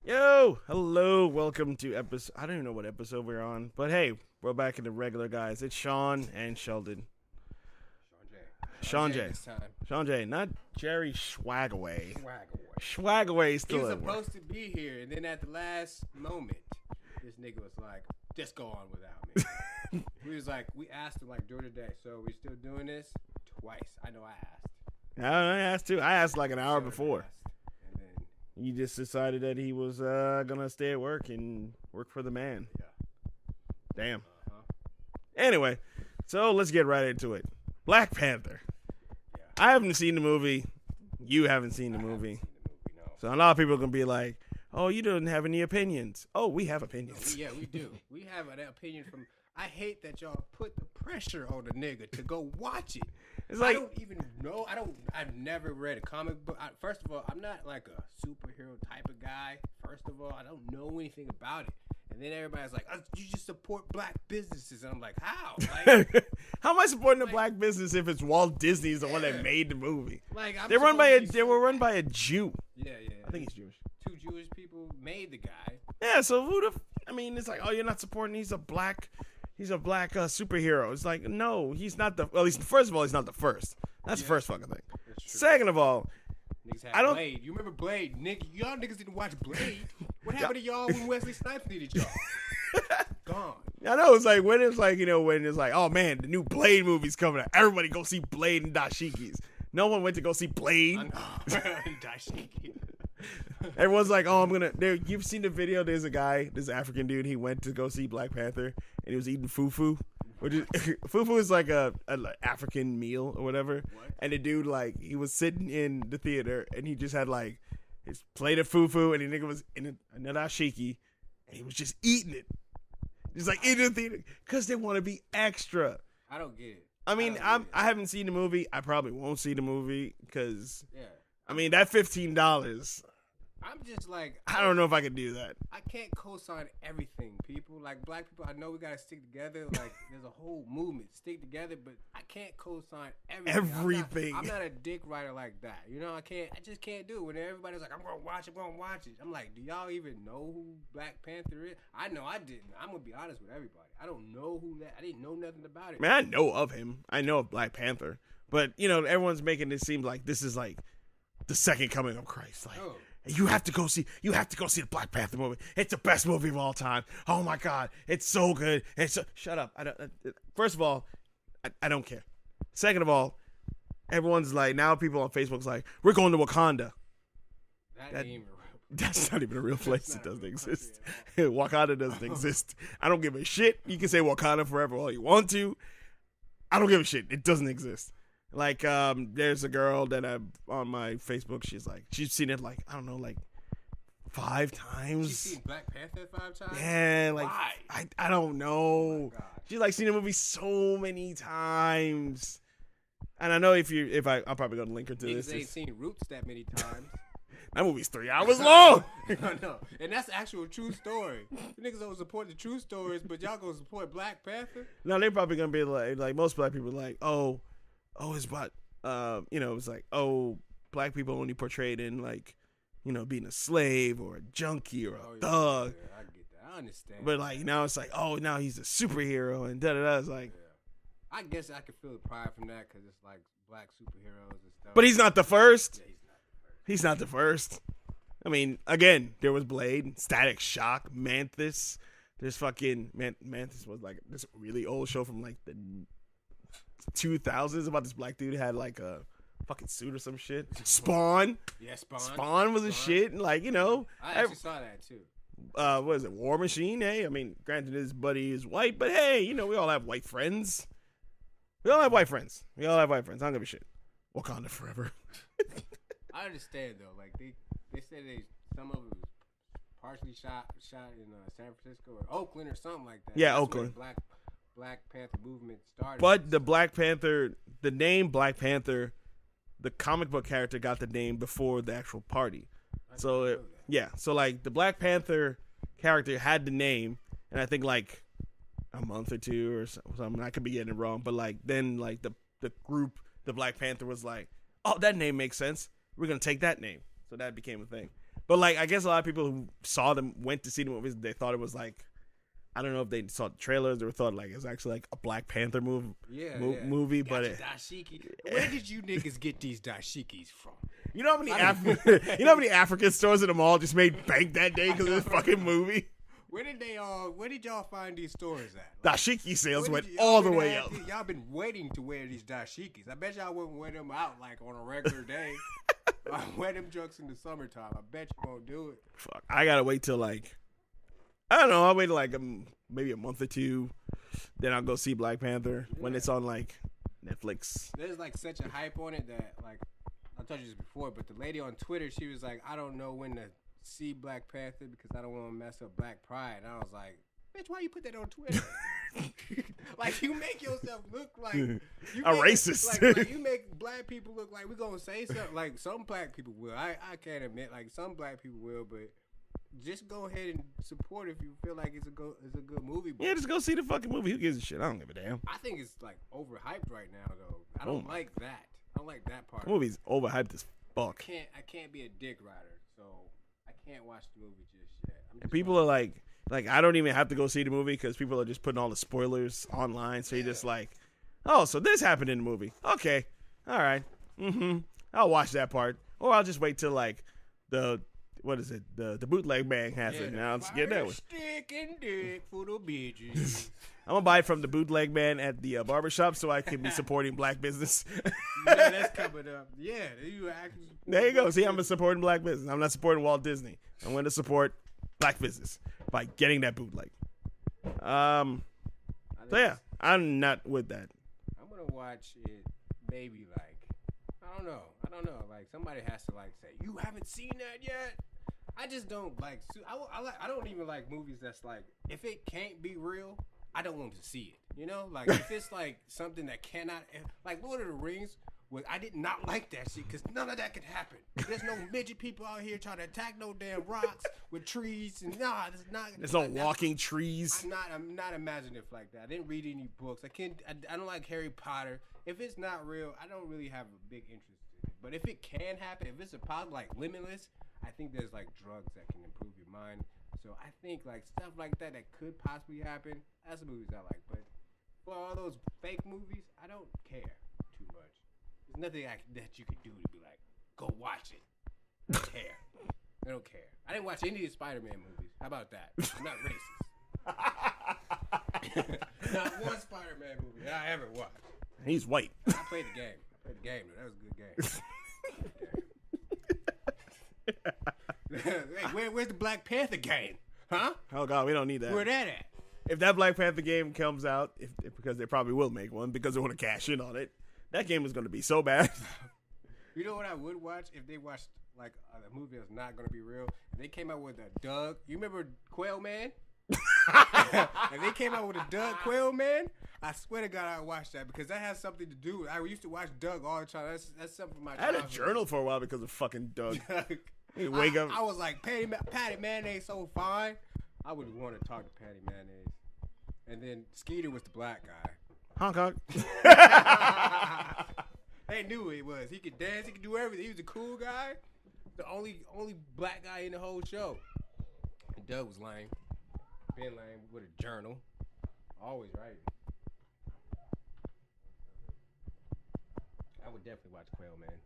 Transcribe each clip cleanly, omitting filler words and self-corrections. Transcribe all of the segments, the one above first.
Yo, hello, welcome to episode. I don't even know what episode we're on, but hey, we're back in the regular guys. It's Sean and Sheldon. Sean J. This time. Sean J. Not Jerry Swagaway. Swagaway. Swagaway He still was at work. supposed to be here, and then at the last moment, this nigga was like, "Just go on without me." We was like, we asked him like during the day, so we still doing this? Twice. I know I asked. I asked too. I asked like an hour So before. asked, and then He just decided that he was gonna stay at work and work for the man. yeah. Damn. Uh-huh. Anyway, so let's get right into it. Black Panther. Yeah. I haven't seen the movie. You haven't seen the I haven't movie. seen the movie, no. So a lot of people are gonna be like, "Oh, you don't have any opinions." Oh, we have opinions. Yeah, we do. We have an opinion from. I hate that y'all put the pressure on the nigga to go watch it. It's like, I don't even know. I've never read a comic book. First of all, I'm not like a superhero type of guy. First of all, I don't know anything about it. And then everybody's like, "You just support black businesses," and I'm like, "How?" Like, how am I supporting a like- black business if it's Walt Disney's the one that Yeah. made the movie? like I'm They were supposed run to be by a Jew. Yeah. I think he's Jewish. two Jewish people made the guy. Yeah, so I mean, it's like, oh, you're not supporting. He's a black superhero. It's like, no, he's not the. Well, first of all, he's not the first. That's the first fucking thing. That's true. Second of all, Niggas had I don't- Blade. You remember Blade? Y'all niggas didn't watch Blade. What happened to y'all when Wesley Snipes needed y'all? Gone. I know it's like when it's like, when it's like, oh man, the new Blade movie's coming out. Everybody go see Blade and Dashikis. No one went to go see Blade. I know. Dashiki. Everyone's like, oh, you've seen the video. There's a guy, this African dude. He went to go see Black Panther, and he was eating fufu. Which is, fufu is like a African meal or whatever. What? And the dude, like, he was sitting in the theater, and he just had like his plate of fufu, and the nigga was in another ashiki, and he was just eating it, just like in the theater, because they want to be extra. I don't get it. I mean, don't get it. I haven't seen the movie. I probably won't see the movie because, Yeah. I mean, that $15. I'm just like, I don't know if I could do that. I can't co-sign everything, people. Like, black people, I know we gotta stick together. Like, there's a whole movement, stick together, but I can't co-sign everything. Everything. I'm not a dick writer like that. You know, I just can't do it. When everybody's like, I'm gonna watch it. I'm like, do y'all even know who Black Panther is? I know I didn't. I'm gonna be honest with everybody. I don't know who that. I didn't know nothing about it. Man, I know of him. I know of Black Panther. But, everyone's making it seem like this is like the second coming of Christ. Like, Oh. you have to go see the Black Panther movie. It's the best movie of all time. Oh my God. It's so good. Shut up. First of all, I don't care. Second of all, everyone's like, now people on Facebook's like, we're going to Wakanda. That That- ain't even real. That's not even a real place. That's It not a doesn't real exist. country Wakanda doesn't exist. I don't give a shit. You can say Wakanda forever all you want to. I don't give a shit. It doesn't exist. Like, there's a girl that on my Facebook. She's seen it like, I don't know, like 5 times. She's seen Black Panther 5 times? Yeah, like Why? I don't know. Oh my God. She's like seen the movie so many times. And I know I'll probably go to link her to Niggas this. ain't seen Roots that many times. That movie's 3 hours long. No, and that's actual true story. You niggas don't support the true stories, but y'all gonna support Black Panther? No, they're probably gonna be like most black people like, oh, it's about it's like, oh, black people only portrayed in like, being a slave or a junkie or a thug. Yeah, I get that. I understand. But like now it's like, oh, now he's a superhero and da da da. It's like, I guess I could feel the pride from that because it's like black superheroes and stuff. but he's not the first. Yeah, he's not the first. He's not the first. I mean, again, there was Blade, Static Shock, Mantis. There's fucking Mantis was like this really old show from like the 2000s about this black dude who had like a fucking suit or some shit. Spawn. Yeah, Spawn. Spawn was a shit. And like, I actually saw that too. what is it? War Machine. Hey, I mean, granted, his buddy is white, but hey, we all have white friends. We all have white friends. I don't give a shit. Wakanda forever. I understand though. Like they said some of it was partially shot in San Francisco or Oakland or something like that. Yeah, That's Oakland. where the Black Panther movement started. But the Black Panther, the name Black Panther, the comic book character got the name before the actual party. So so like the Black Panther character had the name, and I think like a month or two or something. I could be getting it wrong, but like then like the group, the Black Panther was like, oh, that name makes sense. We're gonna take that name. So that became a thing. But like, I guess a lot of people who went to see the movies, they thought it was like, I don't know if they saw the trailers or thought like it was actually like a Black Panther movie. Movie, but dashiki. Where did you niggas get these dashikis from? You know how many African stores in the mall just made bank that day because of this fucking movie? Where did y'all find these stores at? Dashiki sales went all the way up. Y'all been waiting to wear these dashikis. I bet y'all wouldn't wear them out like on a regular day. I wear them jokes in the summertime. I bet you won't do it. Fuck, I gotta wait till like, I don't know. I'll wait like maybe a month or two. Then I'll go see Black Panther when it's on like Netflix. There's like such a hype on it that like I told you this before, but the lady on Twitter, she was like, I don't know when to see Black Panther because I don't want to mess up Black Pride. And I was like, bitch, why you put that on Twitter? Like, you make yourself look like a racist. Like you make black people look like we're gonna say something. Like some black people will. I can't admit like some black people will, but just go ahead and support if you feel like it's a good movie. Yeah, just go see the fucking movie. Who gives a shit? I don't give a damn. I think it's like overhyped right now though. I don't like that. I don't like that part. The movie's overhyped as fuck. I can't be a dick rider, so I can't watch the movie just yet. And people are like I don't even have to go see the movie because people are just putting all the spoilers online. So you're just like, oh, so this happened in the movie. Okay, all right, I'll watch that part, or I'll just wait till like the bootleg bang has it. Now I'll just get that one. Stick and dick for the bitches. I'm gonna buy it from the bootleg man at the barbershop so I can be supporting black business. Yeah, that's coming up. Yeah, there you go. See, I'm supporting black business. I'm not supporting Walt Disney. I'm going to support black business by getting that bootleg. So yeah, I'm not with that. I'm gonna watch it. Maybe like I don't know. Like somebody has to like say you haven't seen that yet. I just don't like. I don't even like movies that's like if it can't be real. I don't want to see it, you know? Like, if it's, like, something that cannot... Like, Lord of the Rings, I did not like that shit, because none of that could happen. There's no midget people out here trying to attack no damn rocks with trees, and it's not... There's no walking trees. I'm not imaginative like that. I didn't read any books. I don't like Harry Potter. If it's not real, I don't really have a big interest in it. But if it can happen, if it's a positive, like, Limitless, I think there's, like, drugs that can improve your mind. So I think like stuff like that could possibly happen. That's the movies I like. But for all those fake movies, I don't care too much. There's nothing that you can do to be like, go watch it. I don't care. I don't care. I didn't watch any of the Spider-Man movies. How about that? I'm not racist. Not one Spider-Man movie that I ever watched. He's white. I played the game. That was a good game. Hey, where's the Black Panther game? Huh? Oh, God, we don't need that. Where that at? If that Black Panther game comes out, because they probably will make one because they want to cash in on it, that game is going to be so bad. You know what I would watch if they watched like a movie that's not going to be real? If they came out with a Doug. You remember Quail Man? If they came out with a Doug Quail Man, I swear to God I'd watch that because that has something to do with I used to watch Doug all the time. That's something from my childhood. I had a journal for a while because of fucking Doug. You wake up. I was like, Patty Mayonnaise so fine. I would want to talk to Patty Mayonnaise. And then Skeeter was the black guy. Honk honk. They knew who he was. He could dance. He could do everything. He was a cool guy. The only black guy in the whole show. And Doug was lame. Ben lame with a journal. Always writing. I would definitely watch Quail Man.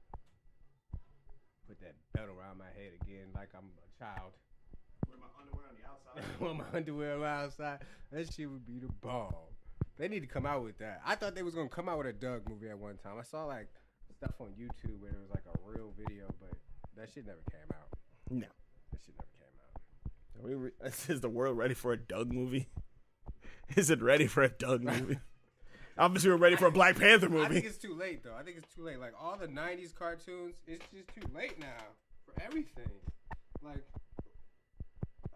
Put that belt around my head again like I'm a child. Wear my underwear on the outside. Wear my underwear on the outside. That shit would be the bomb. They need to come out with that. I thought they was gonna come out with a Doug movie at one time. I saw like stuff on YouTube where it was like a real video, but that shit never came out. No, that shit never came out. Is the world ready for a Doug movie? Is it ready for a Doug movie? Obviously, we're ready for a Black Panther movie. I think it's too late, though. I think it's too late. Like, all the 90s cartoons, it's just too late now for everything. Like,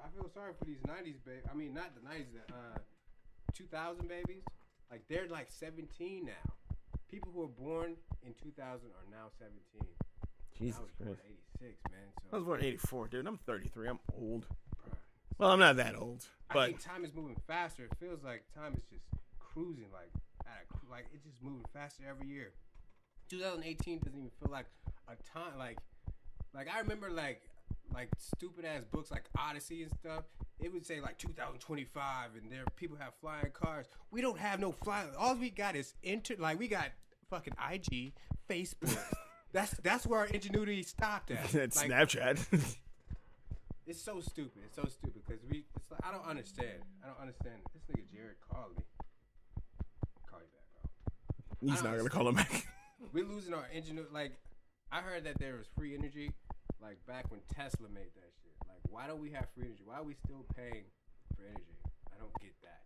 I feel sorry for these 90s babies. I mean, not the 90s, the 2000 babies. Like, they're like 17 now. People who were born in 2000 are now 17. Jesus I was born Christ. in 86, man. So. I was born in 84, dude. I'm 33. I'm old. Well, I'm not that old. But I think time is moving faster. It feels like time is just cruising, like it's just moving faster every year. 2018 doesn't even feel like a time. Like I remember, like like stupid ass books like Odyssey and stuff, it would say like 2025 and there people have flying cars. We don't have no flying. All we got is we got fucking IG, Facebook. That's where our ingenuity stopped at. That's like, Snapchat. It's so stupid. It's so stupid because it's like I don't understand. This nigga Jared called me. Call you back, bro. He's not gonna call him back. We're losing our ingenuity. Like I heard that there was free energy. Like back when Tesla made that shit. Like why don't we have free energy? Why are we still paying for energy? I don't get that.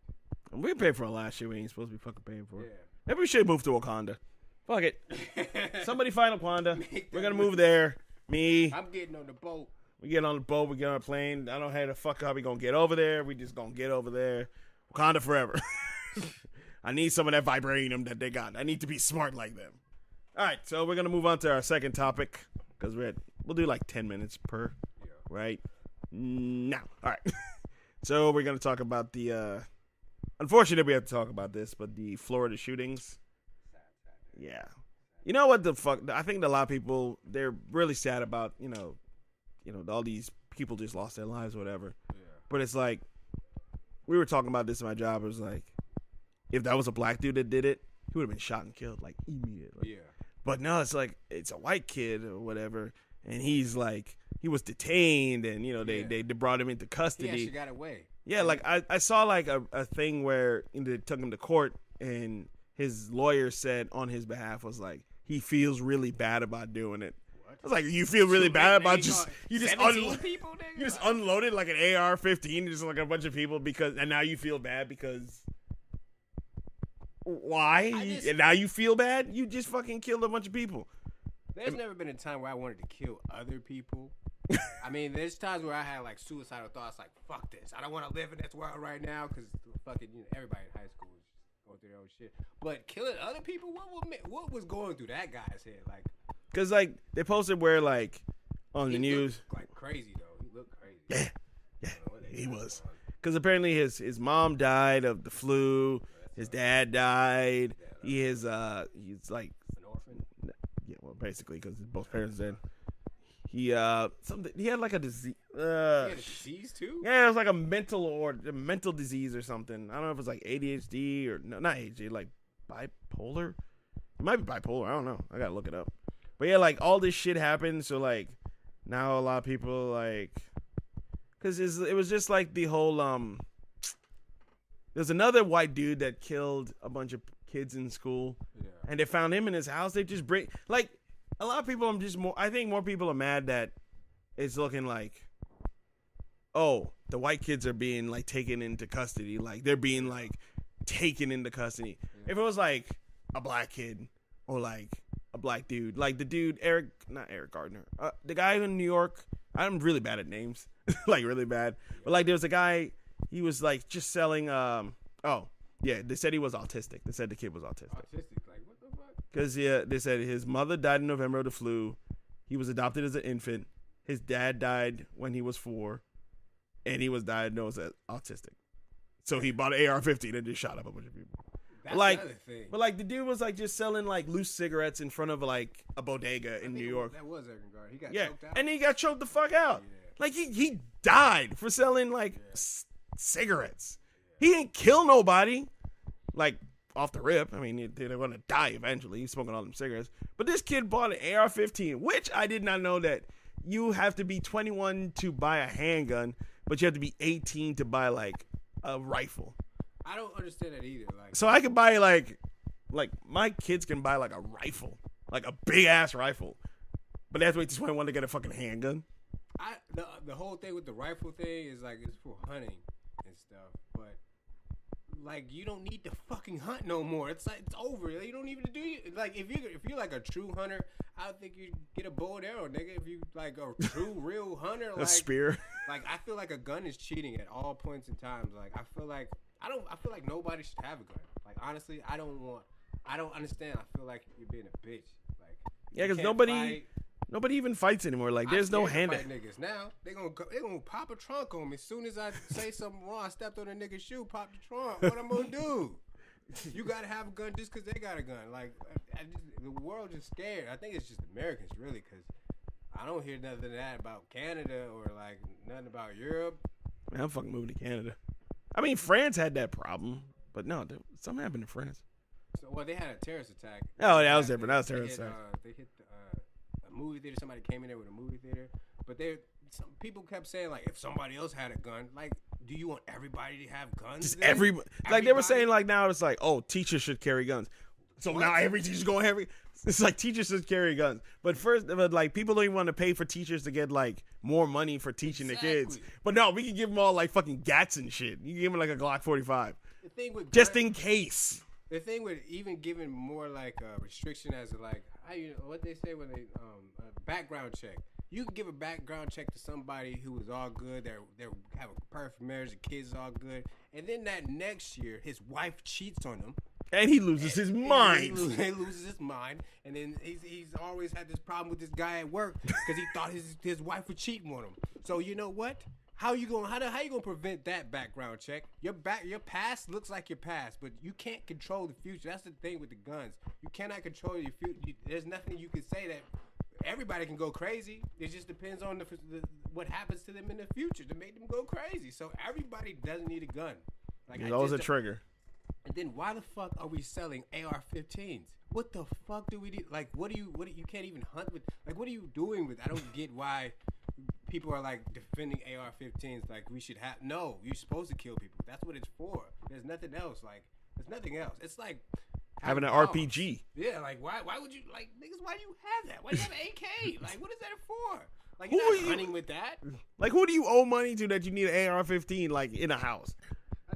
We paid for a lot of shit we ain't supposed to be fucking paying for. Yeah. Maybe we should move to Wakanda. Fuck it. Somebody find Wakanda. We're gonna move there. Me. I'm getting on the boat. We get on the boat. We get on a plane. I don't know how the fuck how we gonna get over there. We just gonna get over there. Wakanda forever. I need some of that vibranium that they got. I need to be smart like them. All right, so we're gonna move on to our second topic because we'll do like 10 minutes per. Yeah. Right now. All right. So we're gonna talk about the. Unfortunately, we have to talk about this, but the Florida shootings. Yeah. You know what the fuck? I think a lot of people they're really sad about all these people just lost their lives or whatever. Yeah. But it's like we were talking about this in my job. It was like if that was a black dude that did it, he would have been shot and killed like immediately. Yeah. But no, it's like it's a white kid or whatever, and he's like he was detained, and they brought him into custody. He actually got away. Yeah, like I saw like a thing where they took him to court, and his lawyer said on his behalf was like he feels really bad about doing it. What? I was like, you feel really bad about you just unloaded like an AR-15, just like a bunch of people and now you feel bad because why? And now you feel bad? You just fucking killed a bunch of people. There's never been a time where I wanted to kill other people. I mean, there's times where I had like suicidal thoughts, like "fuck this, I don't want to live in this world right now," because fucking everybody in high school was going through their own shit. But killing other people, what was going through that guy's head? Like, because like they posted where like on the news, like crazy though. He looked crazy. Yeah, he was. Because apparently his mom died of the flu. His dad died. He's like an orphan. Yeah, well, basically because both parents dead. He had like a disease. He had a disease too? Yeah, it was like a mental disease or something. I don't know if it was like ADHD or no, not ADHD, like bipolar. It might be bipolar. I don't know. I gotta look it up. But yeah, like all this shit happened. So like now a lot of people like, cause it was just like the whole There's another white dude that killed a bunch of kids in school, and they found him in his house. They just a lot of people. I think more people are mad that it's looking like, oh, the white kids are being like taken into custody, like they're being like taken into custody. If it was like a black kid or like a black dude, like the dude not Eric Gardner, the guy in New York. I'm really bad at names, like really bad. But like there was a guy. He was like just selling. They said he was autistic. They said the kid was autistic. Autistic, like what the fuck? Because they said his mother died in November of the flu. He was adopted as an infant. His dad died when he was 4, and he was diagnosed as autistic. So he bought an AR-15 and just shot up a bunch of people. That's like, another thing. But like the dude was like just selling like loose cigarettes in front of like a bodega in New York. That was Eric Gardner. He got choked out. And he got choked the fuck out. Yeah. Like he died for selling like cigarettes. He didn't kill nobody. Like off the rip. I mean, they're going to die eventually. He's smoking all them cigarettes. But this kid bought an AR-15, which I did not know that you have to be 21 to buy a handgun, but you have to be 18 to buy like a rifle. I don't understand that either. Like, so I could buy like my kids can buy like a rifle, like a big ass rifle, but they have to wait till 21 to get a fucking handgun. The whole thing with the rifle thing is like it's for hunting and stuff, but like you don't need to fucking hunt no more. It's like it's over. You don't even do like if you're like a true hunter, I would think you get a bow and arrow, nigga. If you like a true real hunter, like a spear. Like I feel like a gun is cheating at all points in times. Like I feel like nobody should have a gun. Like honestly, I don't understand. I feel like you're being a bitch. Like because nobody even fights anymore. Like there's no hand. Niggas now they gonna pop a trunk on me as soon as I say something wrong. I stepped on a nigga's shoe, pop the trunk. What I'm gonna do? You gotta have a gun just because they got a gun. Like the world just scared. I think it's just Americans really, because I don't hear nothing of that about Canada or like nothing about Europe. Man, I'm fucking moving to Canada. I mean, France had that problem, but no, something happened in France. So, well, they had a terrorist attack. Oh, that was different. That was terrorist attack. They hit a movie theater. Somebody came in there with a movie theater, but some people kept saying like, if somebody else had a gun, like, do you want everybody to have guns? Just everybody. Like they were saying, like now it's like, oh, teachers should carry guns. So now every teacher's going heavy. It's like teachers should carry guns, but like people don't even want to pay for teachers to get like more money for teaching the kids. But no, we can give them all like fucking gats and shit. You can give them like a Glock 45, the thing with just in case. The thing with even giving more like a restriction as a, like what they say when they a background check. You can give a background check to somebody who is all good. They have a perfect marriage. The kids is all good, and then that next year his wife cheats on him. And he loses his mind. He loses his mind, and then he's always had this problem with this guy at work because he thought his wife was cheating on him. So you know what? How you gonna prevent that background check? Your past looks like your past, but you can't control the future. That's the thing with the guns. You cannot control your future. There's nothing you can say that everybody can go crazy. It just depends on what happens to them in the future to make them go crazy. So everybody doesn't need a gun. Like There's always a trigger. And then why the fuck are we selling AR-15s? What the fuck do we do? Like, what do you can't even hunt with? Like, what are you doing with? I don't get why people are like defending AR-15s. Like, we should have. No, you're supposed to kill people. That's what it's for. There's nothing else. Like, there's nothing else. It's like having an RPG. Yeah, like why would you like niggas? Why do you have that? Why do you have an AK? Like, what is that for? Like, you're not hunting with that. Like, who do you owe money to that you need an AR-15 like in a house? I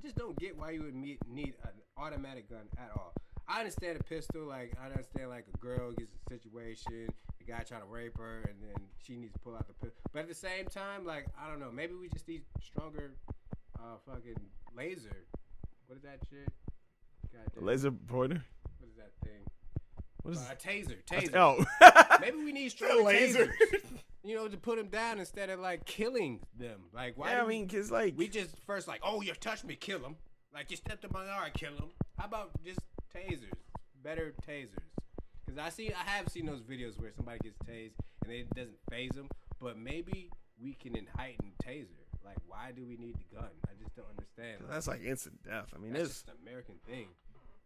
just don't get why you would need an automatic gun at all. I understand a pistol, like I understand like a girl gets a situation, the guy trying to rape her, and then she needs to pull out the pistol. But at the same time, like I don't know, maybe we just need stronger, fucking laser. What is that shit? A laser pointer. What is that thing? What is a taser? Taser. Oh, maybe we need stronger laser. tasers. You know, to put them down instead of like killing them. Like why? Yeah, I mean, cause like we just first like, oh, you touched me, kill him. Like you stepped on my arm, kill him. How about just tasers? Better tasers. Cause I have seen those videos where somebody gets tased and it doesn't phase them. But maybe we can heighten taser. Like why do we need the gun? I just don't understand. That's like instant death. I mean, that's just an American thing.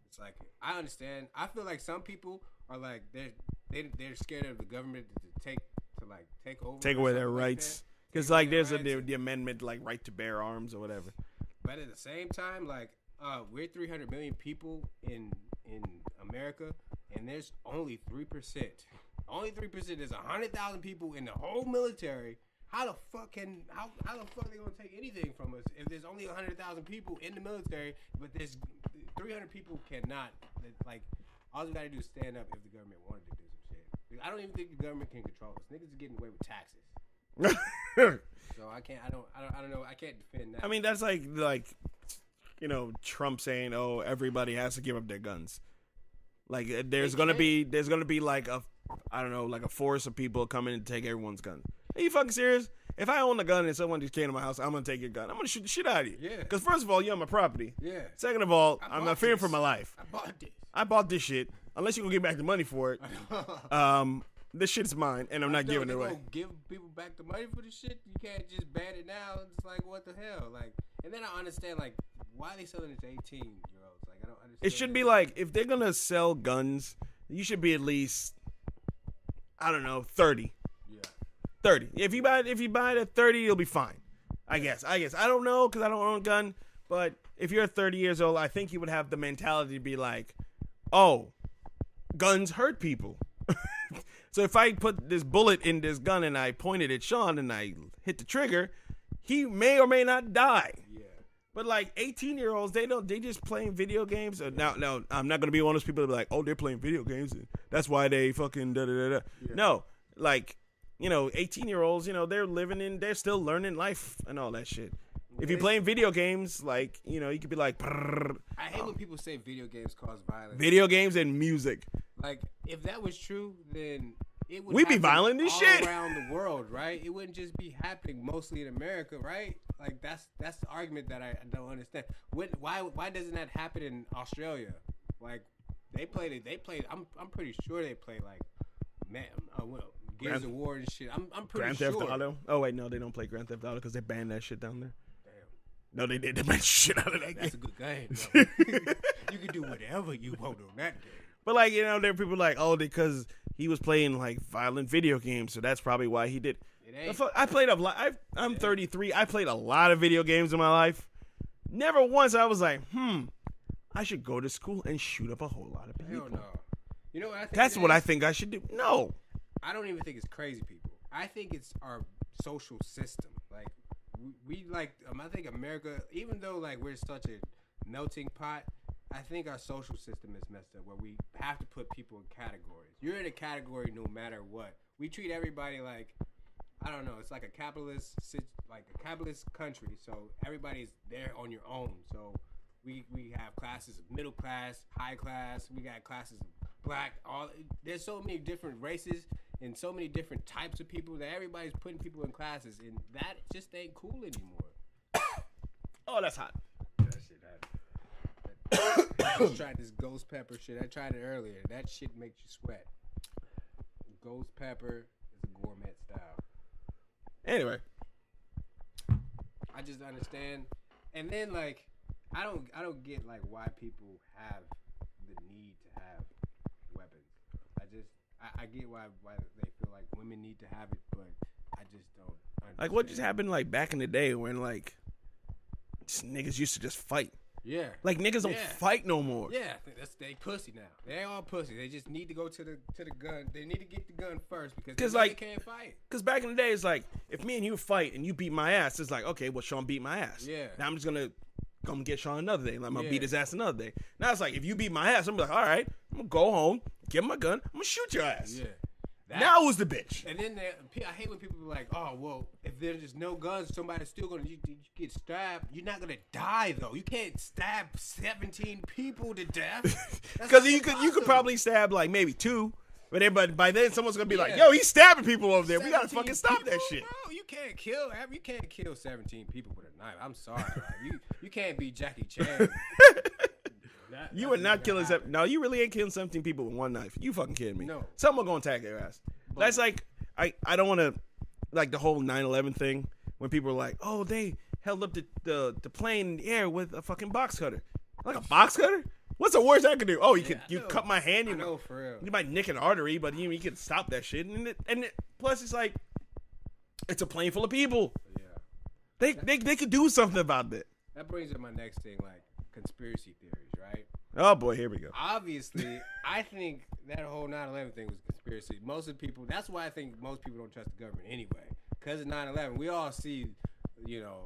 It's like I understand. I feel like some people are like they're scared of the government to take away their rights. Because like there's the amendment like right to bear arms or whatever. But at the same time, like we're 300 million people in America, and there's only 3%. Only 3%. There's 100,000 people in the whole military. How the fuck are they gonna take anything from us if there's only 100,000 people in the military, but there's 300 people cannot? Like all you gotta do is stand up if the government wanted to do some shit. I don't even think the government can control us. Niggas are getting away with taxes. So I don't know. I can't defend that. I mean, that's like you know, Trump saying, "Oh, everybody has to give up their guns." Like there's gonna be like a force of people coming and take everyone's guns. Are you fucking serious? If I own a gun and someone just came to my house, I'm gonna take your gun. I'm gonna shoot the shit out of you. Yeah. Because first of all, you're on my property. Yeah. Second of all, I'm not fearing for my life. I bought this shit. Unless you gonna give back the money for it. This shit's mine, and I'm not giving it away. Give people back the money for the shit. You can't just ban it now. It's like what the hell? Like, and then I understand like why they selling it to 18-year-olds. Like I don't understand. It should be like if they're gonna sell guns, you should be at least 30. 30. If you buy it at 30, you'll be fine. I guess. I don't know because I don't own a gun. But if you're 30 years old, I think you would have the mentality to be like, oh, guns hurt people. So if I put this bullet in this gun and I point it at Sean and I hit the trigger, he may or may not die. Yeah. But like 18-year-olds, they just playing video games. Now I'm not gonna be one of those people that be like, oh, they're playing video games and that's why they fucking da da da da. Yeah. No, like. 18-year-olds, they're still learning life and all that shit. If you're playing video games, like, you could be like, I hate when people say video games cause violence. Video games and music. Like, if that was true, then it would we'd be violent as shit around the world, right? It wouldn't just be happening mostly in America, right? Like, that's the argument that I don't understand. Why doesn't that happen in Australia? Like, they played. I'm pretty sure they play like Gears of War and shit. I'm pretty Grand sure. Theft Auto. Oh wait, no, they don't play Grand Theft Auto because they banned that shit down there. Damn. No, they did. They banned shit out of that That's game. a good game. You can do whatever you want on that game. But like, you know, there are people like, oh, because he was playing like violent video games, so that's probably why he did. It ain't. I played a lot. I'm 33. I played a lot of video games in my life. Never once I was like, I should go to school and shoot up a whole lot of people. Hell no. You know what I think? That's what I think I should do. No. I don't even think it's crazy people. I think it's our social system. Like we like. I think America, even though like we're such a melting pot, I think our social system is messed up. Where we have to put people in categories. You're in a category no matter what. We treat everybody like, I don't know. It's like a capitalist country. So everybody's there on your own. So we have classes of middle class, high class. We got classes of black. There's so many different races and so many different types of people that everybody's putting people in classes, and that just ain't cool anymore. Oh, that's hot. That shit happened. I just tried this ghost pepper shit. I tried it earlier. That shit makes you sweat. Ghost pepper is a gourmet style. Anyway, I just understand, and then like I don't get like why people have the need to have weapons. I get why they feel like women need to have it, but I just don't understand. like what just happened like back in the day when like niggas used to just fight. Yeah. Like niggas don't fight no more. Yeah, they pussy now. They all pussy. They just need to go to the gun. They need to get the gun first because they can't fight. Because back in the day, it's like if me and you fight and you beat my ass, it's like okay, well Sean beat my ass. Yeah. Now I'm just gonna come get Sean another day. Like I'm gonna beat his ass another day. Now it's like if you beat my ass, I'm like, all right, I'm gonna go home, get my gun, I'm gonna shoot your ass. Yeah. Now who's the bitch? And then I hate when people be like, oh, well, if there's just no guns, somebody's still going to you get stabbed. You're not going to die, though. You can't stab 17 people to death. Because you could probably stab like maybe 2. But by then someone's going to be like, yo, he's stabbing people over there. We got to fucking stop that shit. Bro, you can't kill 17 people with a knife. I'm sorry. Like, you can't be Jackie Chan. You are not killing 17. No, you really ain't killing 17 people with one knife. You fucking kidding me? No. Someone gonna attack their ass. But that's like I don't want to like the whole 9/11 thing when people are like, oh, they held up the plane in the air with a fucking box cutter. Like a box cutter? What's the worst I could do? Oh, you cut my hand. For real. You might nick an artery, but you can stop that shit. And plus it's like it's a plane full of people. Yeah. They could do something about that. That brings up my next thing, like conspiracy theories, right? Oh boy, here we go. Obviously, I think that whole 9/11 thing was conspiracy. Most of the people, that's why I think most people don't trust the government anyway. Because of 9/11, we all see,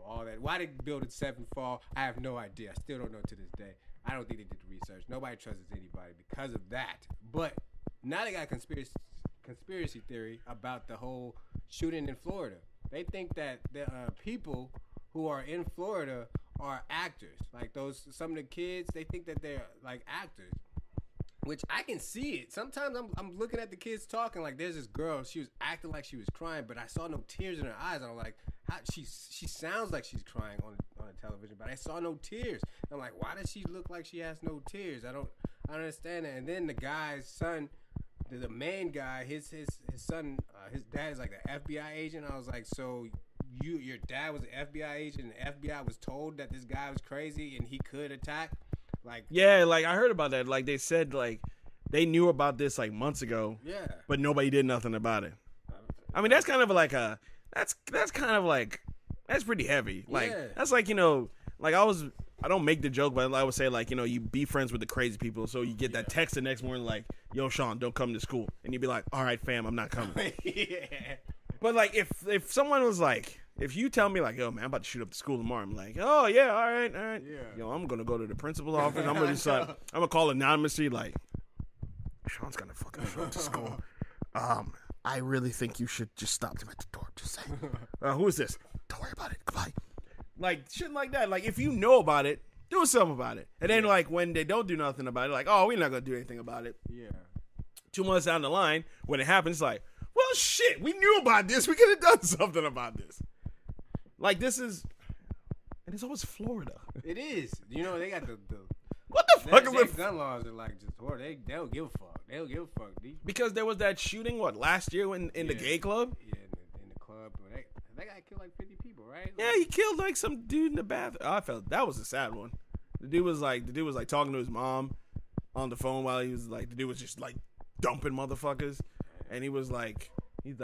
all that. Why did Building 7 fall? I have no idea. I still don't know to this day. I don't think they did the research. Nobody trusts anybody because of that. But now they got conspiracy theory about the whole shooting in Florida. They think that the people who are in Florida are actors. Like some of the kids, they think that they're like actors, which I can see it. Sometimes I'm looking at the kids talking, like there's this girl, she was acting like she was crying, but I saw no tears in her eyes. I'm like, she sounds like she's crying on the television, but I saw no tears. I'm like, why does she look like she has no tears? I don't understand that. And then the guy's son, the main guy, his son, his dad is like an FBI agent. I was like, so your dad was an FBI agent, and the FBI was told that this guy was crazy and he could attack? Like, yeah, like I heard about that. Like they said, like they knew about this like months ago. Yeah, but nobody did nothing about it. I mean, that's kind of like that's kind of like that's pretty heavy. Like that's like like I don't make the joke, but I would say like you be friends with the crazy people, so you get that text the next morning like, yo Sean, don't come to school, and you'd be like, all right fam, I'm not coming. Yeah. But like if someone was like, if you tell me like, yo man, I'm about to shoot up the school tomorrow, I'm like, oh yeah, all right. Yeah. Yo, I'm gonna go to the principal's office. I'm gonna call anonymously like, Sean's gonna fucking show up to school. I really think you should just stop him at the door. Just say, who is this? Don't worry about it. Goodbye. Like shit like that. Like if you know about it, do something about it. And then like when they don't do nothing about it, like, oh, we're not gonna do anything about it. Yeah. 2 months down the line, when it happens, it's like, well, shit, we knew about this. We could have done something about this. Like this is, and it's always Florida. It is. They got the What the fuck is Their it? gun laws are like just horrible. They don't give a fuck. They don't give a fuck. Because there was that shooting last year in the gay club. Yeah, in the club. That guy killed like 50 people, right? Like, Yeah, he killed like some dude in the bathroom. Oh, I felt that was a sad one. The dude was like talking to his mom on the phone while he was like the dude was just like dumping motherfuckers, and he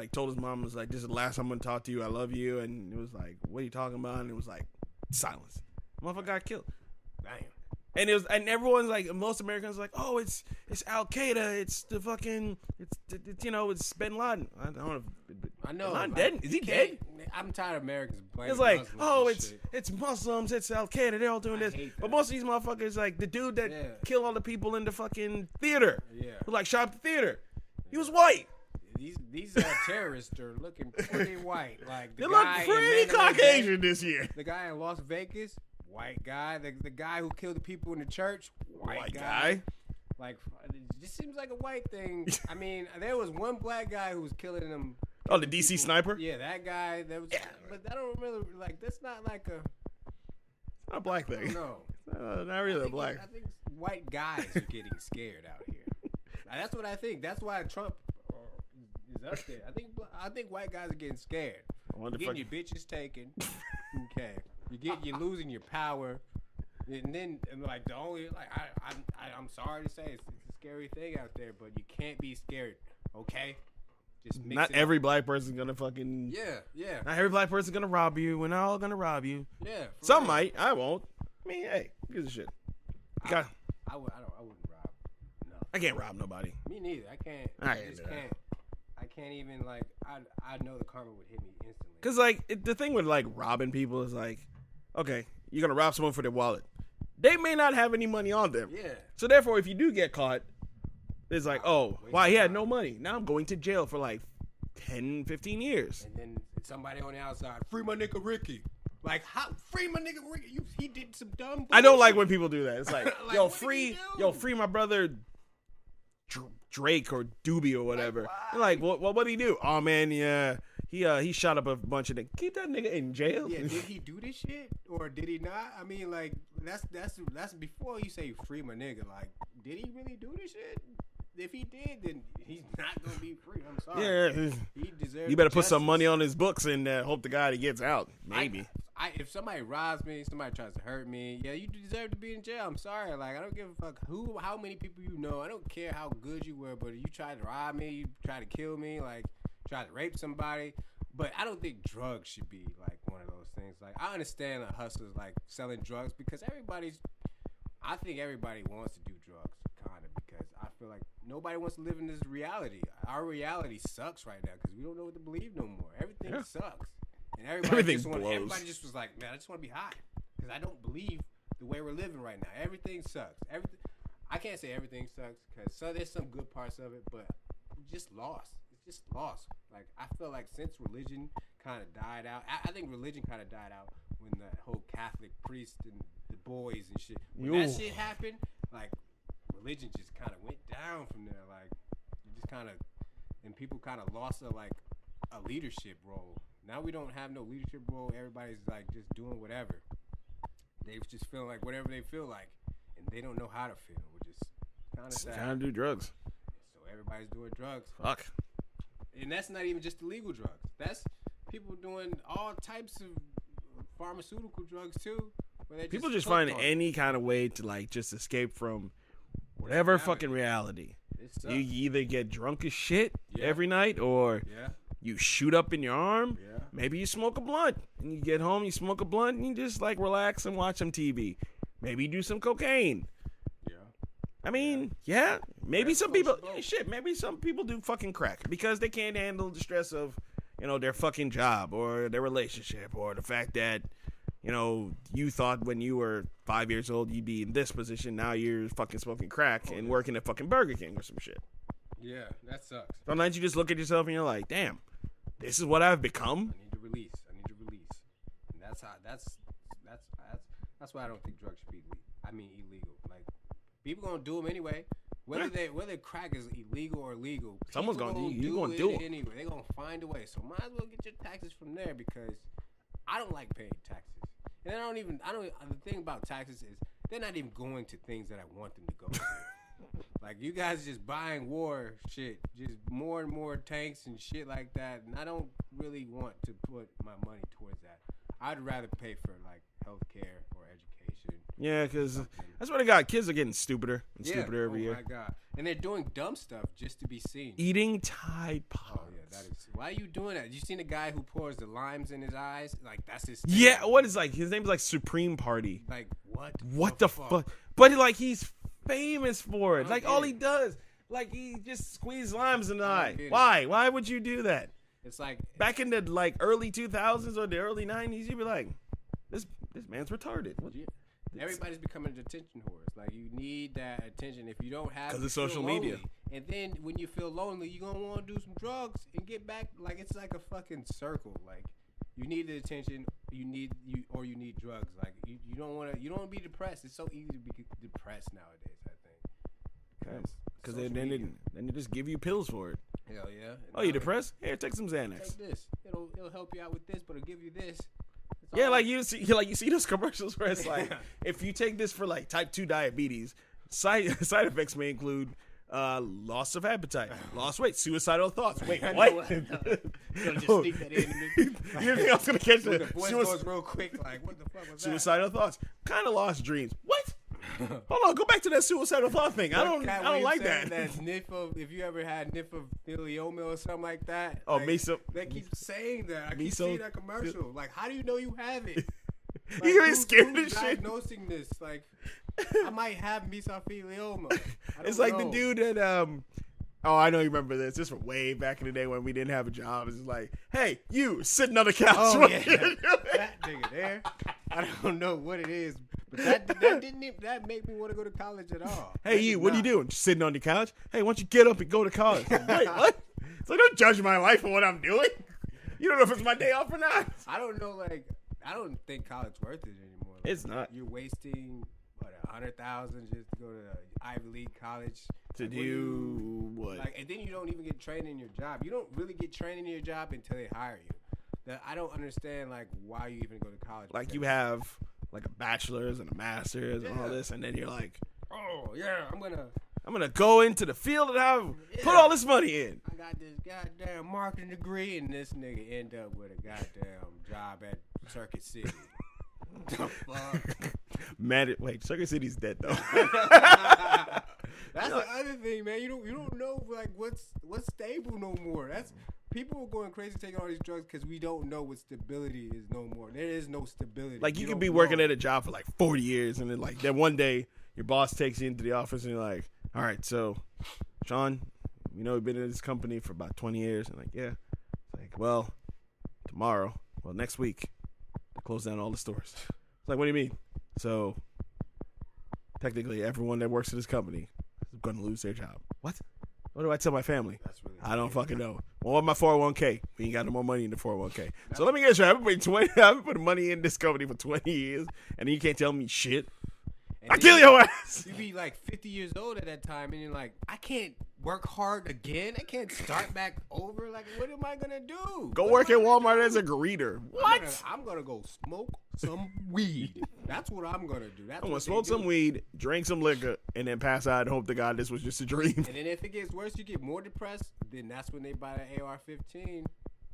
told his mom, was like, this is the last time I'm gonna talk to you. I love you. And it was like, what are you talking about? And it was like silence. Motherfucker got killed. Damn. And everyone's like, most Americans are like, oh, it's Al Qaeda, it's the fucking, it's Bin Laden. I don't know. I know. Bin Laden dead? Is he dead? I'm tired of Americans blaming It's like, Muslims oh, and shit. it's Muslims, it's Al Qaeda, they're all doing this. But most of these motherfuckers, like the dude that killed all the people in the fucking theater, who like shot up the theater, he was white. These terrorists are looking pretty white. Like They look pretty Caucasian this year. The guy in Las Vegas, white guy. The guy who killed the people in the church, white guy. Like, it just seems like a white thing. I mean, there was one black guy who was killing them. Oh, the DC people. sniper? Yeah, that guy. That was. Yeah. But I don't really like. That's not like a. It's not a black thing. No, not really a black. I think white guys are getting scared out here. That's what I think. That's why Trump is up there. I think white guys are getting scared. You're getting your bitches taken. Okay, you're losing your power, and then like the only like I'm sorry to say it's a scary thing out there, but you can't be scared. Okay. Not every black person's gonna fucking. Yeah. Not every black person's gonna rob you. We're not all gonna rob you. Yeah. Some might. I won't. I mean, hey, who gives a shit? I wouldn't rob. No. I can't rob nobody. Me neither. I can't. I can't even like. I know the karma would hit me instantly. Cause like the thing with like robbing people is like, okay, you're gonna rob someone for their wallet. They may not have any money on them. Yeah. So therefore, if you do get caught. It's like, oh, wow, he had no money. Now I'm going to jail for like 10, 15 years. And then somebody on the outside, free my nigga Ricky. Like, how? Free my nigga Ricky. He did some dumb bullshit. I don't like when people do that. It's like, like free my brother Drake or Doobie or whatever. Like what did he do? Oh, man, yeah. He shot up a bunch of niggas. Keep that nigga in jail. Yeah, did he do this shit or did he not? I mean, like, that's before you say free my nigga. Like, did he really do this shit? If he did, then he's not gonna be free. I'm sorry. Yeah, he deserves. You better put some money on his books and hope the guy that gets out. Maybe. If somebody robs me, somebody tries to hurt me, yeah, you deserve to be in jail. I'm sorry. Like, I don't give a fuck how many people you know. I don't care how good you were, but you tried to rob me, you tried to kill me, like tried to rape somebody. But I don't think drugs should be like one of those things. Like, I understand the hustlers like selling drugs because I think everybody wants to do drugs, kind of, because I feel like nobody wants to live in this reality. Our reality sucks right now because we don't know what to believe no more. Everything sucks. And everybody just was like, man, I just want to be high because I don't believe the way we're living right now. Everything sucks. I can't say everything sucks because there's some good parts of it, but we're just lost. It's just lost. Like, I feel like since religion kind of died out, I think religion kind of died out when the whole Catholic priest and the boys and shit. When that shit happened, like, religion just kind of went down from there. Like, it just kind of, and people kind of lost a leadership role. Now we don't have no leadership role. Everybody's like just doing whatever. They just feel like whatever they feel like, and they don't know how to feel, which is kind of sad. Trying to do drugs. So everybody's doing drugs. Fuck. And that's not even just illegal drugs. That's people doing all types of pharmaceutical drugs too. Where people just find any kind of way to like just escape from whatever fucking reality. You either get drunk as shit every night, or you shoot up in your arm. Yeah. Maybe you smoke a blunt, and you get home, you smoke a blunt, and you just like relax and watch some TV. Maybe you do some cocaine. Yeah. I mean, maybe some people, maybe some people do fucking crack because they can't handle the stress of, their fucking job or their relationship or the fact that, you thought when you were 5 years old you'd be in this position. Now you're fucking smoking crack and working at fucking Burger King or some shit. Yeah, that sucks. Sometimes you just look at yourself and you're like, damn, this is what I've become. I need to release. And that's why I don't think drugs should be illegal. Like, people gonna do them anyway. Whether crack is illegal or legal, someone's gonna do it anyway. They're gonna find a way. So might as well get your taxes from there, because I don't like paying taxes. And the thing about taxes is they're not even going to things that I want them to go to. Like, you guys just buying war shit, just more and more tanks and shit like that, and I don't really want to put my money towards that. I'd rather pay for, like, healthcare or education. Yeah, because that's what I got. Kids are getting stupider and stupider every year. Oh, my God. And they're doing dumb stuff just to be seen. Eating Tide Pods. Oh, yeah, that is. Why are you doing that? You seen the guy who pours the limes in his eyes? Like, that's his thing. Yeah, what is, like, his name is, like, Supreme Party. Like, what? What the fuck? But, like, he's famous for it. Like, all he it. does, like, he just squeezes limes in the eye. Why? Why would you do that? It's like back in the like early 2000s or the early 90s, you'd be like, this man's retarded. Everybody's becoming attention whores. Like, you need that attention. If you don't have, because of social media. And then when you feel lonely, you're gonna want to do some drugs and get back. Like, it's like a fucking circle. Like, you need the attention. You need drugs. Like, you don't want to be depressed. It's so easy to be depressed nowadays, I think. Because then they just give you pills for it. Hell yeah. Oh, you depressed? Here, take some Xanax. Take this. It'll help you out with this, but it'll give you this. Yeah, like you see those commercials where it's like, if you take this for like type 2 diabetes, side effects may include loss of appetite, lost weight, suicidal thoughts. Wait, what? You're gonna just sneak that in. You think I was gonna catch the voice goes real quick? Like, what the fuck was that? Suicidal thoughts, kind of lost dreams. What? Hold on, go back to that suicidal thought thing. I don't like that. If you ever had mesothelioma or something like that. Oh, like, they keep saying that. I keep seeing that commercial. Like, how do you know you have it? Like, you ain't scared of this shit. Diagnosing this, like, I might have mesothelioma. It's like the dude that oh, I know you remember this. This was way back in the day when we didn't have a job. It's like, hey, you sitting on the couch. Oh yeah, that nigga there. I don't know what it is. But that made me want to go to college at all. Hey, you, what are you doing? Just sitting on the couch? Hey, why don't you get up and go to college? Like, wait, what? So don't judge my life for what I'm doing. You don't know if it's my day off or not. I don't know, like, I don't think college worth it anymore. Like, it's not. You're wasting, what, $100,000 just to go to Ivy League college. To like, do what? Like, and then you don't even get trained in your job. You don't really get trained in your job until they hire you. I don't understand, like, why you even go to college. Like, you have like a bachelor's and a master's and all this, and then you're like, oh yeah, I'm gonna go into the field and have put all this money in. I got this goddamn marketing degree, and this nigga end up with a goddamn job at Circuit City. The fuck? Man, wait, Circuit City's dead though. That's the other thing, man. You don't know like what's stable no more. That's people are going crazy taking all these drugs because we don't know what stability is no more. There is no stability. Like you could be working at a job for like 40 years, and then like then one day your boss takes you into the office and you're like, all right, so Sean, you know, we've been in this company for about 20 years, and like, yeah, it's like, well, next week, they close down all the stores. It's like, what do you mean? So technically, everyone that works at this company is going to lose their job. What? What do I tell my family? That's really I don't fucking know. Well, what my 401k? We ain't got no more money in the 401k. So let me get you. I've been putting money in this company for 20 years, and then you can't tell me shit. I kill your ass. You be like 50 years old at that time, and you're like, I can't work hard again. I can't start back over. Like, what am I gonna do? Go work at Walmart as a greeter. What? I'm gonna go smoke some weed. That's what I'm gonna do. I'm gonna smoke some weed, drink some liquor, and then pass out and hope to God this was just a dream. And then if it gets worse, you get more depressed. Then that's when they buy the AR-15.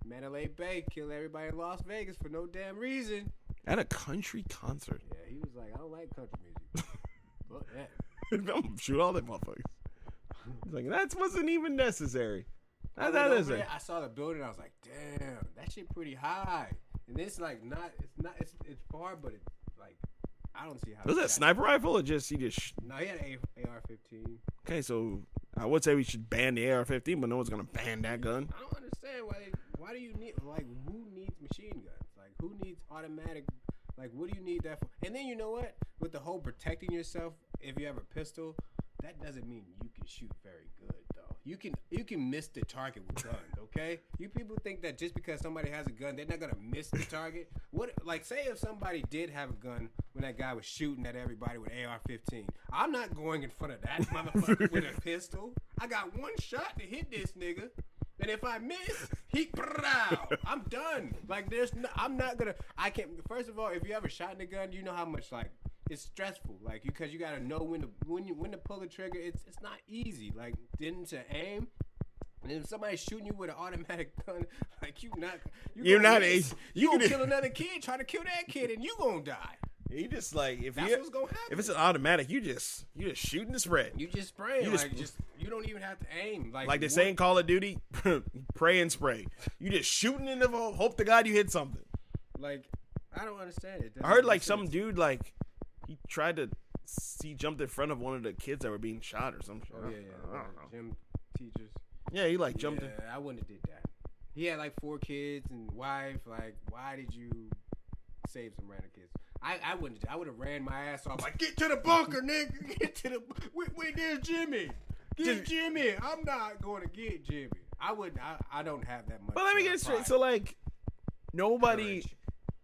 Mandalay Bay kill everybody in Las Vegas for no damn reason. At a country concert. Yeah, he was like, I don't like country music. Fuck that. I'm gonna shoot all them motherfuckers. He's like, that wasn't even necessary. I saw the building. I was like, damn, that shit pretty high. And it's like it's far, but it's like I don't see how. Was that a sniper rifle or just he just? No, he had an AR-15. Okay, so I would say we should ban the AR-15, but no one's gonna ban that gun. I don't understand why do you need who needs machine guns? Like who needs automatic? Like what do you need that for? And then you know what? With the whole protecting yourself, if you have a pistol, that doesn't mean you can shoot very good though. You can miss the target with guns, okay? You people think that just because somebody has a gun, they're not gonna miss the target. What like say if somebody did have a gun when that guy was shooting at everybody with AR-15, I'm not going in front of that motherfucker with a pistol. I got one shot to hit this nigga. And if I miss, I'm done. Like I'm not gonna. I can't. First of all, if you ever shot in a gun, you know how much like it's stressful. Like because you gotta know when to pull the trigger. It's not easy. Like then to aim. And if somebody's shooting you with an automatic gun, like you gonna kill another kid, try to kill that kid, and you gonna die. You just like that's what's gonna happen. If it's an automatic, you just shooting the spread. You just spray. You don't even have to aim. Like they say in Call of Duty, pray and spray. You just shooting in the hope to God you hit something. Like I don't understand it. I heard like some dude like he jumped in front of one of the kids that were being shot or something. Oh yeah. I don't know. Gym teachers. Yeah, he like jumped in. I wouldn't have did that. He had like 4 kids and wife. Like, why did you save some random kids? I wouldn't. I would have ran my ass off. Like, get to the bunker, nigga. Get to the. Wait, there's Jimmy. Get Jimmy. I'm not going to get Jimmy. I wouldn't. I don't have that much. But let me get it straight. So like, nobody. Courage.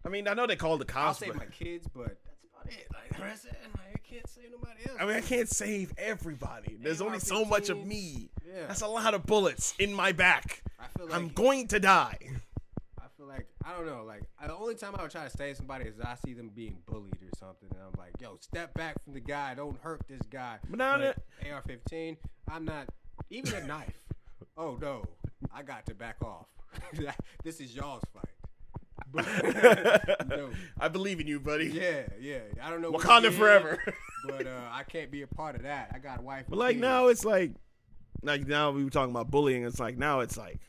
I mean, I know they called the cops. I'll save my kids, but that's about it. Like, that's it. I can't save nobody else. I mean, I can't save everybody. There's only so much of me. Yeah. That's a lot of bullets in my back. I feel like I'm going to die. I feel like I don't know. Like the only time I would try to save somebody is I see them being bullied or something, and I'm like, "Yo, step back from the guy. Don't hurt this guy." But now like, AR-15, I'm not even a knife. Oh no, I got to back off. This is y'all's fight. No. I believe in you, buddy. Yeah. I don't know. Wakanda forever. But I can't be a part of that. I got a wife. But like now, it's like now we were talking about bullying. It's like now it's like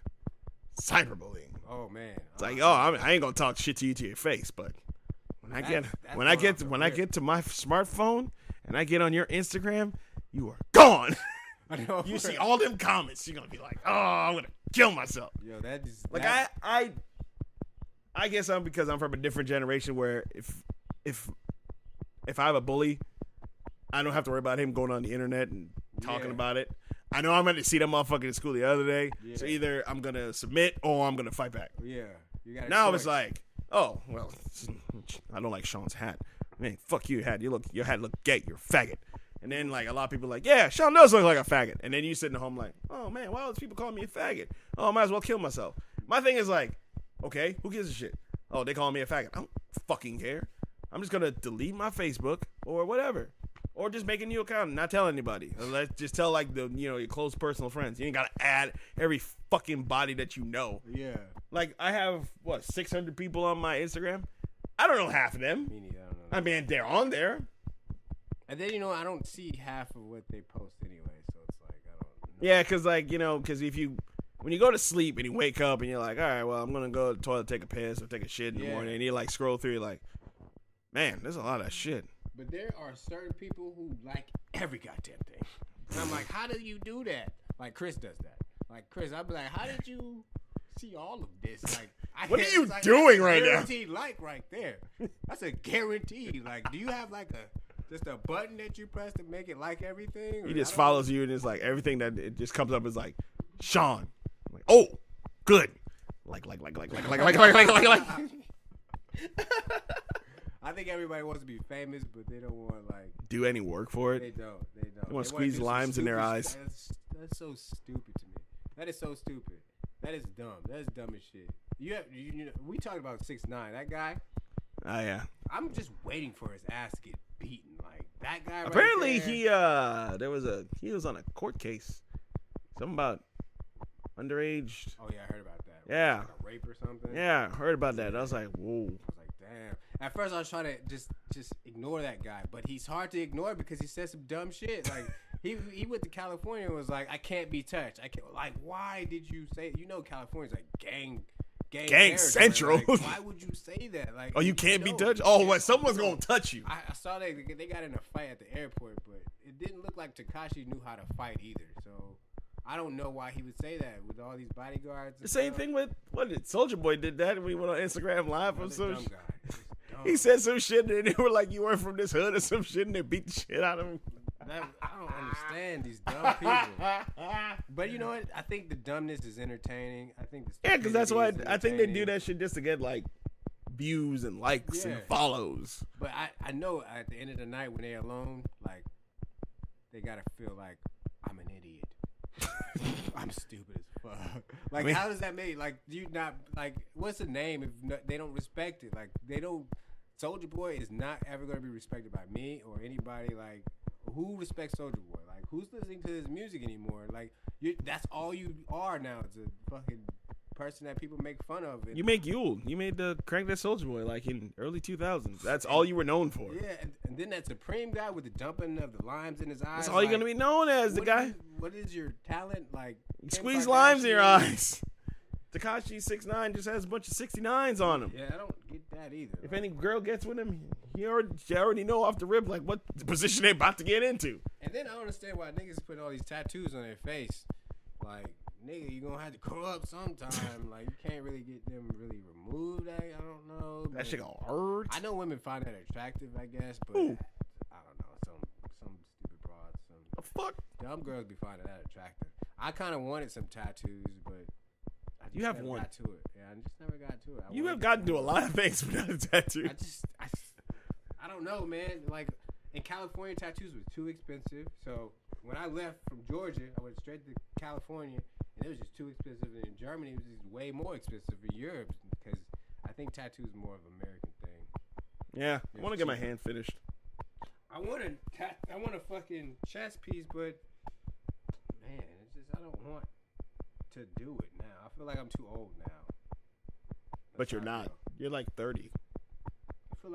cyberbullying. Oh man. It's like I ain't gonna talk shit to you to your face, but when I get to my smartphone and I get on your Instagram, you are gone. I know. You see all them comments, you're gonna be like, oh, I'm gonna kill myself. Yo, that is like I guess because I'm from a different generation where if I have a bully, I don't have to worry about him going on the internet and talking about it. I know I'm going to see that motherfucker in school the other day, so either I'm going to submit or I'm going to fight back. Yeah. You got now it's like, oh, well, I don't like Sean's hat. Man, fuck your hat. Your hat look gay. You're a faggot. And then like a lot of people are like, yeah, Sean does look like a faggot. And then you sitting at home like, oh man, why all these people calling me a faggot? Oh, I might as well kill myself. My thing is like, okay, who gives a shit? Oh, they calling me a faggot. I don't fucking care. I'm just gonna delete my Facebook or whatever, or just make a new account and not tell anybody. Let's just tell like your close personal friends. You ain't gotta add every fucking body that you know. Yeah. Like I have 600 people on my Instagram. I don't know half of them. Me neither. I don't know. I mean, they're on there. And then I don't see half of what they post anyway, so it's like I don't know. Yeah, because when you go to sleep and you wake up and you're like, all right, well, I'm going to go to the toilet, take a piss or take a shit in the morning. And you like scroll through, you're like, man, there's a lot of shit. But there are certain people who like every goddamn thing. And I'm like, how do you do that? Like Chris does that. Like Chris, I'll be like, how did you see all of this? Like, what are you doing right now? Guaranteed like right there. That's a guarantee. Like, do you have like just a button that you press to make it like everything? He just follows you and it's like everything that it just comes up is like, Sean. I'm like, oh, good. Like. I think everybody wants to be famous, but they don't want do any work for it. They don't. They want to squeeze limes in their eyes. That's so stupid to me. That is so stupid. That is dumb. That is dumb as shit. We talked about 6ix9ine. That guy. Oh yeah. I'm just waiting for his ass to get beaten. Like that guy. Apparently right there, he was on a court case. Something about underage. Oh yeah, I heard about that. Yeah. Like a rape or something. Yeah, I heard about that. I was like, whoa. I was like, damn. At first I was trying to just ignore that guy, but he's hard to ignore because he said some dumb shit. Like he went to California and was like, I can't be touched. I can't. Like, why did you say? California's like gang central. Like, why would you say that? Like, oh, you can't be touched. Oh, what? Someone's gonna touch you. I saw they got in a fight at the airport, but it didn't look like Tekashi knew how to fight either. So I don't know why he would say that with all these bodyguards. The same thing with Soulja Boy did that when he went on Instagram Live or some shit. Dumb. He said some shit and they were like, you weren't from this hood or some shit, and they beat the shit out of him. I don't understand these dumb people. But you know what? I think the dumbness is entertaining. I think because that's why I think they do that shit just to get like views and likes and follows. But I know at the end of the night when they're alone, like they gotta feel like I'm an idiot. I'm stupid as fuck. Like, how does that make? Like, do you not like? What's the name if they don't respect it? Like, they don't Soulja Boy is not ever going to be respected by me or anybody. Like, who respects Soulja Boy? Like, who's listening to his music anymore? Like, that's all you are now. It's a fucking person that people make fun of. You make Yule. You made the Crank That Soulja Boy like in early 2000s. That's all you were known for. Yeah, and then that Supreme guy with the dumping of the limes in his eyes. That's all you're gonna be known as, the guy. What is your talent? Like, squeeze limes in your eyes. Tekashi 6ix9ine just has a bunch of 69s on him. Yeah, I don't get that either. If any girl gets with him, you already know off the rip like what position they about to get into. And then I don't understand why niggas put all these tattoos on their face. Like, nigga, you gonna have to grow up sometime. Like, you can't really get them really removed. I don't know. That shit gonna hurt. I know women find that attractive, I guess, but Ooh. I don't know. Some stupid broads, some The fuck? dumb girls be finding that attractive. I kind of wanted some tattoos, but I just You have never one. got to it. Yeah, I just never got to it. You have gotten to a lot of things without a tattoo. I don't know, man. Like, in California, tattoos were too expensive. So when I left from Georgia, I went straight to California, and it was just too expensive. And in Germany, it was just way more expensive for Europe because I think tattoos is more of an American thing. Yeah, I want to get my hand finished. I want a fucking chest piece, but man, it's just I don't want to do it now. I feel like I'm too old now. But you're not. You're like 30. I feel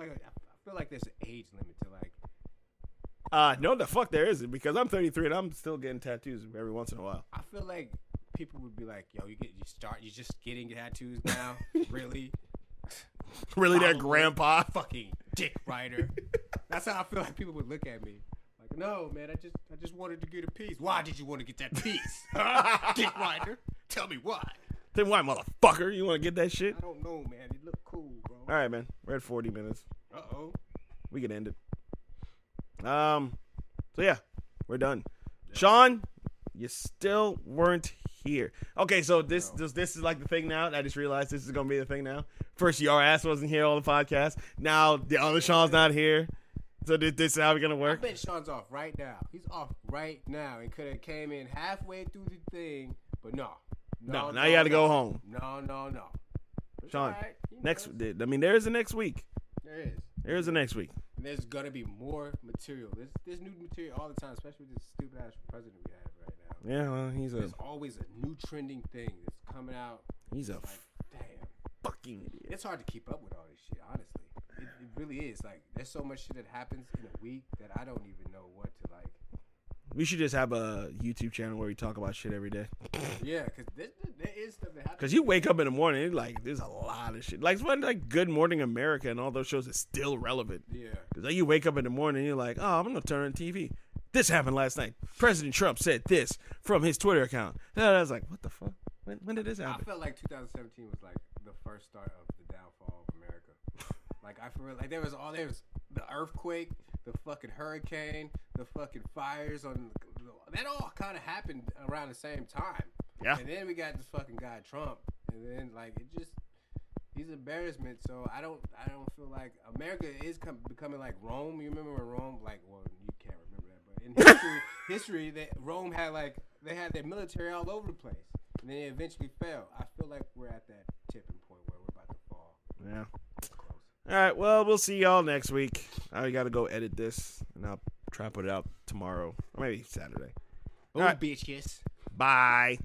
like there's an age limit to like. No, the fuck there isn't, because I'm 33 and I'm still getting tattoos every once in a while. I feel like people would be like, "Yo, you're just getting tattoos now, really? Really, that grandpa? Fucking dick rider." That's how I feel like people would look at me. Like, no, man, I just wanted to get a piece. Why did you want to get that piece? Dick rider, tell me why. Then why, motherfucker? You want to get that shit? I don't know, man. It looked cool, bro. All right, man. We're at 40 minutes. Uh-oh. We can end it. So yeah, we're done. Yeah. Sean, you still weren't here. Okay, so this is like the thing now. I just realized this is gonna be the thing now. First, your ass wasn't here on the podcast. Now the other Sean's not here. So this is how we're gonna work. I bet Sean's off right now. He's off right now and could have came in halfway through the thing, but no. Now you got to go home. No. But Sean, right, there is a next week. There is a next week. And there's gonna be more material. There's new material all the time, especially with this stupid ass president we have right now. Yeah, well, there's always a new trending thing that's coming out. He's a damn fucking idiot. It's hard to keep up with all this shit, honestly. It really is. Like, there's so much shit that happens in a week that I don't even know what to like. We should just have a YouTube channel where we talk about shit every day. Yeah, because there is stuff that happens. Because you wake up in the morning, and like, there's a lot of shit. Like, it's when like Good Morning America and all those shows are still relevant. Yeah. Because like, you wake up in the morning, and you're like, oh, I'm going to turn on TV. This happened last night. President Trump said this from his Twitter account. And I was like, what the fuck? When did this happen? I felt like 2017 was like the first start of the downfall of America. Like, I feel like there was the earthquake, the fucking hurricane, the fucking fires that all kind of happened around the same time. Yeah. And then we got this fucking guy Trump, and then like he's embarrassment. So I don't feel like America is becoming like Rome. You remember when Rome, like, well, you can't remember that, but in history that Rome had like they had their military all over the place, and then it eventually fell. I feel like we're at that tipping point where we're about to fall. Yeah. All right, well, we'll see y'all next week. I got to go edit this, and I'll try to put it out tomorrow, or maybe Saturday. All right, bitches. Bye.